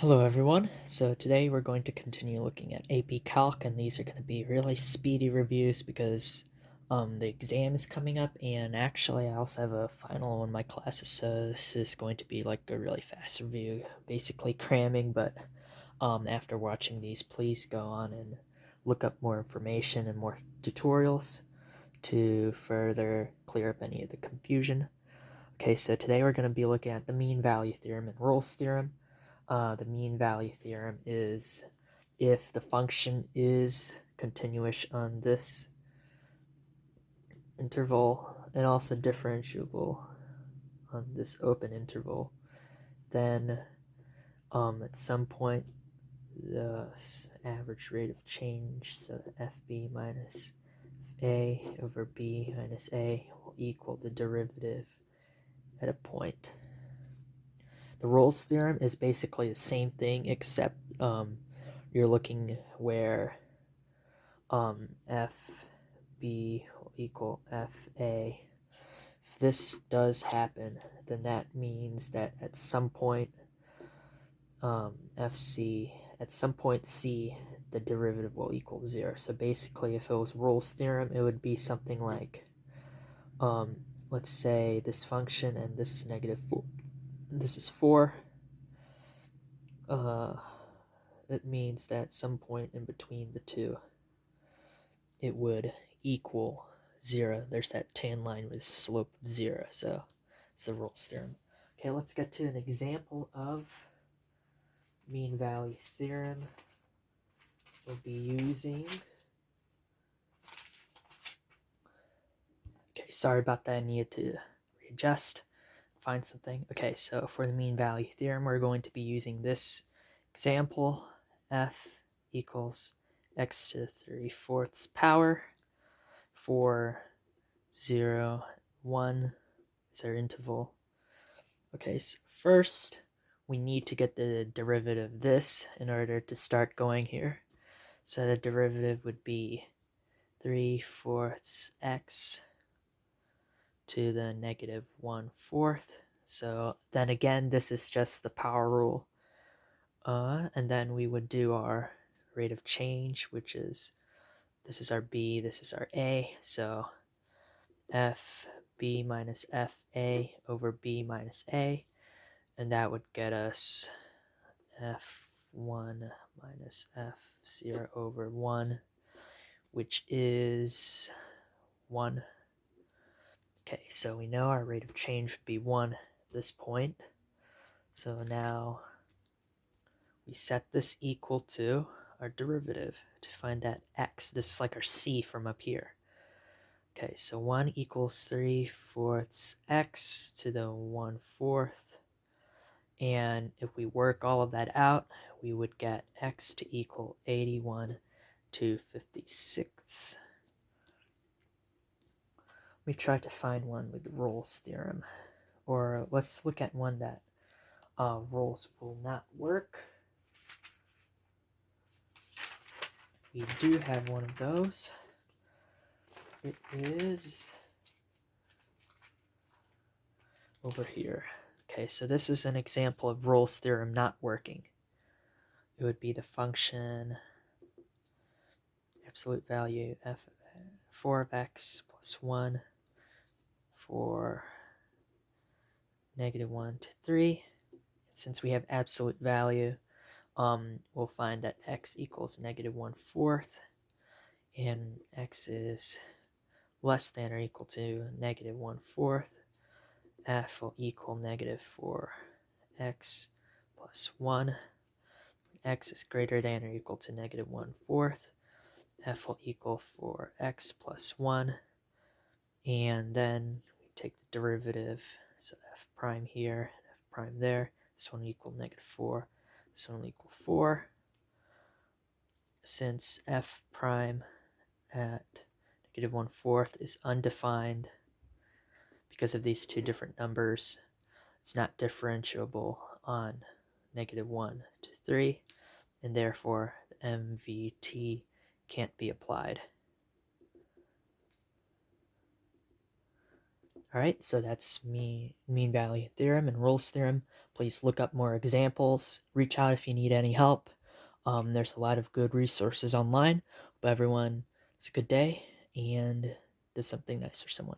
Hello everyone. So today we're going to continue looking at AP Calc, and these are going to be really speedy reviews because the exam is coming up, and actually I also have a final in my classes, so this is going to be like a really fast review, basically cramming. But after watching these, please go on and look up more information and more tutorials to further clear up any of the confusion. Okay, so today we're going to be looking at the mean value theorem and Rolle's theorem. The mean value theorem is if the function is continuous on this interval and also differentiable on this open interval, then at some point the average rate of change, so fb minus a over b minus a, will equal the derivative at a point. The Rolle's theorem is basically the same thing, except you're looking where FB will equal FA. If this does happen, then that means that at some point FC, at some point C, the derivative will equal 0. So basically, if it was Rolle's theorem, it would be something like, let's say this function, and this is negative 4. This is 4. It means that at some point in between the two, it would equal 0. There's that tan line with slope of 0, so it's the Rolle's theorem. Okay, let's get to an example of mean value theorem. We'll be using... Okay, sorry about that. I needed to readjust, find something. Okay, so for the mean value theorem, we're going to be using this example. F equals x to the 3/4 power for 0, 1 is our interval. Okay, so first we need to get the derivative of this in order to start going here. So the derivative would be 3/4 x to the negative 1/4. So then again, this is just the power rule. And then we would do our rate of change, which is, this is our b, this is our a. So fb minus fa over b minus a. And that would get us f1 minus f0 over 1, which is 1. Okay, so we know our rate of change would be 1 at this point. So now we set this equal to our derivative to find that x. This is like our c from up here. Okay, so 1 equals 3/4 x to the 1/4. And if we work all of that out, we would get x to equal 81 to 56. Let me try to find one with Rolle's theorem. Or let's look at one that Rolle's will not work. We do have one of those. It is over here. Okay, so this is an example of Rolle's theorem not working. It would be the function absolute value f4 of x plus 1 for negative 1 to 3. Since we have absolute value, we'll find that x equals negative 1/4, and x is less than or equal to negative 1/4. F will equal negative 4x plus 1. X is greater than or equal to negative 1/4. F will equal 4x plus 1. And then we take the derivative, so f prime here, f prime there. This one will equal negative 4. This one will equal 4. Since f prime at negative 1/4 is undefined because of these two different numbers, it's not differentiable on negative 1 to 3, and therefore the MVT can't be applied. All right, so that's mean value theorem and Rolle's theorem. Please look up more examples. Reach out if you need any help. There's a lot of good resources online. But everyone, it's a good day and do something nice for someone.